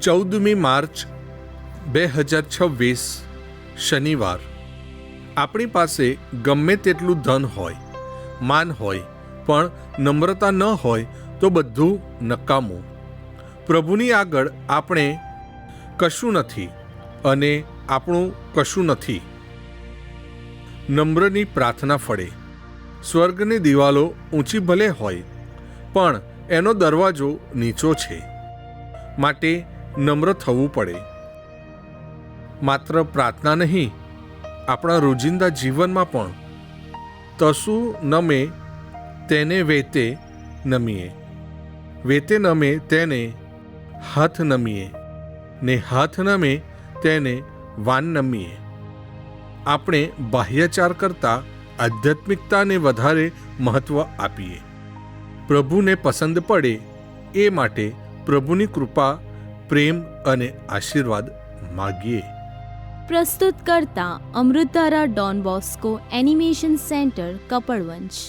14મી March 2026 શનિવાર. આપણી પાસે ગમે તેટલું ધન હોય, માન હોય, પણ નમ્રતા ન હોય તો બધું નકામું. પ્રભુની આગળ આપણે કશું નથી અને આપણું કશું નથી. નમ્રની પ્રાર્થના ફળે. સ્વર્ગની દિવાલો ઊંચી ભલે હોય, પણ એનો દરવાજો નીચો છે, માટે નમ્ર થવું પડે. માત્ર પ્રાર્થના નહીં, આપણા રોજિંદા જીવનમાં પણ તસુ નમે તેને વેતે નમીએ, વેતે નમે તેને હાથ નમીએ, ને હાથ નમે તેને વાન નમીએ. આપણે બાહ્યચાર કરતાં આધ્યાત્મિકતાને વધારે મહત્ત્વ આપીએ. પ્રભુને પસંદ પડે એ માટે પ્રભુની કૃપા, પ્રેમ અને આશીર્વાદ માગીએ. પ્રસ્તુત કરતા અમૃતધારા Don Bosco animation centre, Kapadvanj.